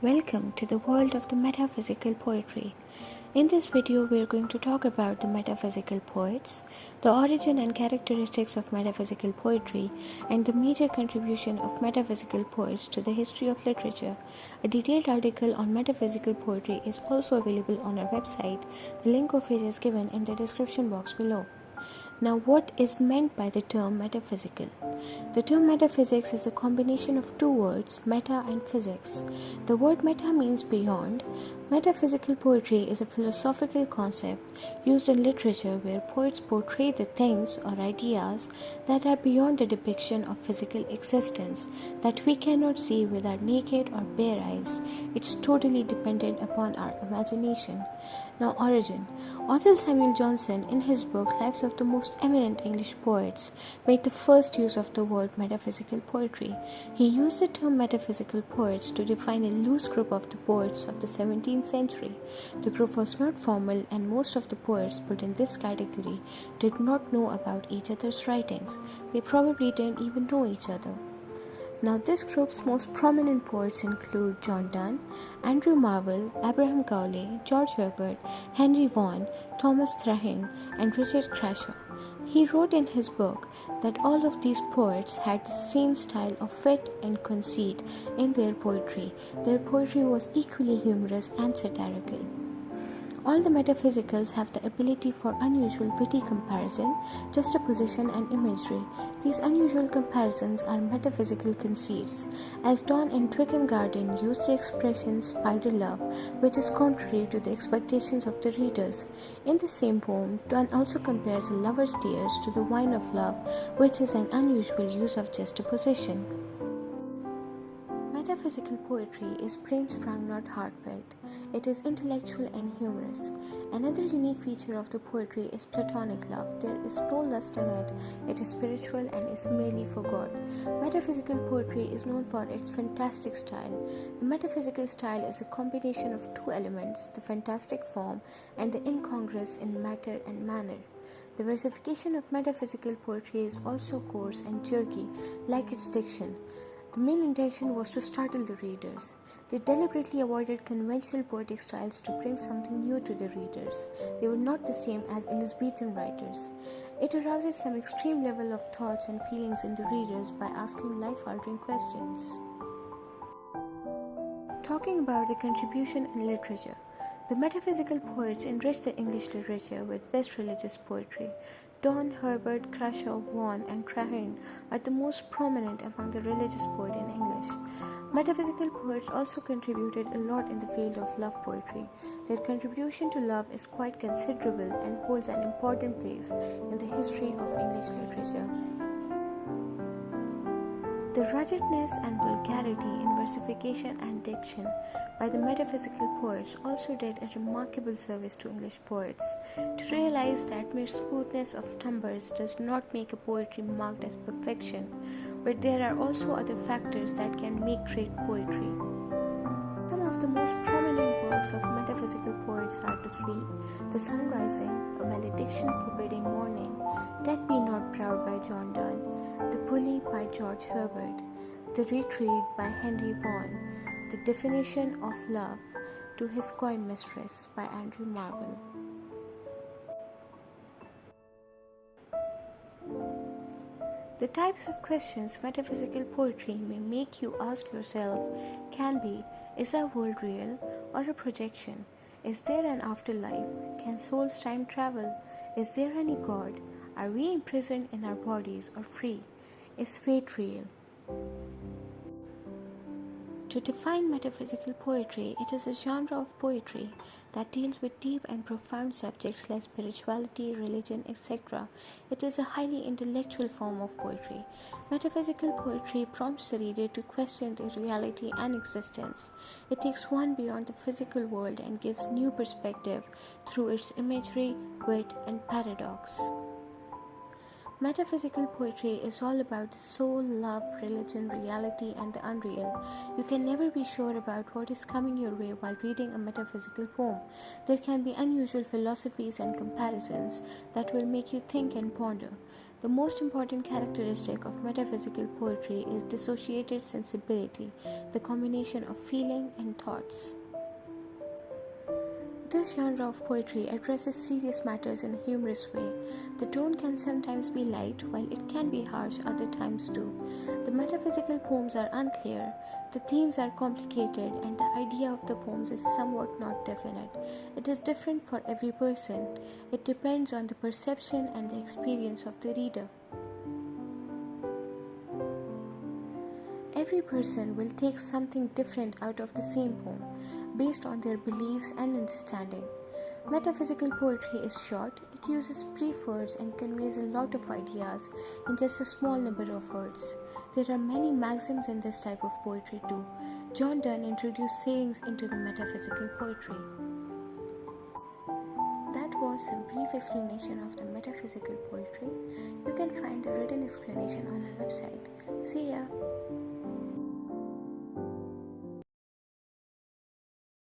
Welcome to the world of the metaphysical poetry. In this video, we are going to talk about the metaphysical poets, the origin and characteristics of metaphysical poetry, and the major contribution of metaphysical poets to the history of literature. A detailed article on metaphysical poetry is also available on our website, the link of which is given in the description box below. Now, what is meant by the term metaphysical? The term metaphysics is a combination of two words, meta and physics. The word meta means beyond. Metaphysical poetry is a philosophical concept used in literature where poets portray the things or ideas that are beyond the depiction of physical existence, that we cannot see with our naked or bare eyes. It's totally dependent upon our imagination. Now, origin. Author Samuel Johnson, in his book Lives of the Most Eminent English Poets, made the first use of the word metaphysical poetry. He used the term metaphysical poets to define a loose group of the poets of the 17th century. The group was not formal, and most of the poets put in this category did not know about each other's writings. They probably didn't even know each other. Now, this group's most prominent poets include John Donne, Andrew Marvell, Abraham Cowley, George Herbert, Henry Vaughan, Thomas Traherne, and Richard Crashaw. He wrote in his book that all of these poets had the same style of wit and conceit in their poetry. Their poetry was equally humorous and satirical. All the metaphysicals have the ability for unusual witty comparison, juxtaposition, and imagery. These unusual comparisons are metaphysical conceits, as Donne in Twickenham Garden used the expression spider love, which is contrary to the expectations of the readers. In the same poem, Donne also compares a lover's tears to the wine of love, which is an unusual use of juxtaposition. Metaphysical poetry is brain-sprung, not heartfelt. It is intellectual and humorous. Another unique feature of the poetry is platonic love. There is no lust in it. It is spiritual and is merely for God. Metaphysical poetry is known for its fantastic style. The metaphysical style is a combination of two elements, the fantastic form and the incongruous in matter and manner. The versification of metaphysical poetry is also coarse and jerky, like its diction. The main intention was to startle the readers. They deliberately avoided conventional poetic styles to bring something new to the readers. They were not the same as Elizabethan writers. It arouses some extreme level of thoughts and feelings in the readers by asking life-altering questions. Talking about the contribution in literature. The metaphysical poets enriched the English literature with best religious poetry. Donne, Herbert, Crashaw, Vaughan, and Traherne are the most prominent among the religious poets in English. Metaphysical poets also contributed a lot in the field of love poetry. Their contribution to love is quite considerable and holds an important place in the history of English literature. The ruggedness and vulgarity in versification and diction by the metaphysical poets also did a remarkable service to English poets, to realize that mere smoothness of numbers does not make a poetry marked as perfection, but there are also other factors that can make great poetry. Some of the most prominent works of metaphysical poets are The Flea, The Sun Rising, A Valediction Forbidding Mourning, Death Be Not Proud by John Donne, The Bully by George Herbert, The Retreat by Henry Vaughan, The Definition of Love to His Coy Mistress by Andrew Marvell. The types of questions metaphysical poetry may make you ask yourself can be: is our world real or a projection? Is there an afterlife? Can souls time travel? Is there any God? Are we imprisoned in our bodies or free? Is fate real? To define metaphysical poetry, it is a genre of poetry that deals with deep and profound subjects like spirituality, religion, etc. It is a highly intellectual form of poetry. Metaphysical poetry prompts the reader to question their reality and existence. It takes one beyond the physical world and gives new perspective through its imagery, wit, and paradox. Metaphysical poetry is all about the soul, love, religion, reality, and the unreal. You can never be sure about what is coming your way while reading a metaphysical poem. There can be unusual philosophies and comparisons that will make you think and ponder. The most important characteristic of metaphysical poetry is dissociated sensibility, the combination of feeling and thoughts. This genre of poetry addresses serious matters in a humorous way. The tone can sometimes be light, while it can be harsh other times too. The metaphysical poems are unclear, the themes are complicated, and the idea of the poems is somewhat not definite. It is different for every person. It depends on the perception and the experience of the reader. Every person will take something different out of the same poem, based on their beliefs and understanding. Metaphysical poetry is short, it uses brief words and conveys a lot of ideas in just a small number of words. There are many maxims in this type of poetry too. John Donne introduced sayings into the metaphysical poetry. That was some brief explanation of the metaphysical poetry. You can find the written explanation on our website. See ya!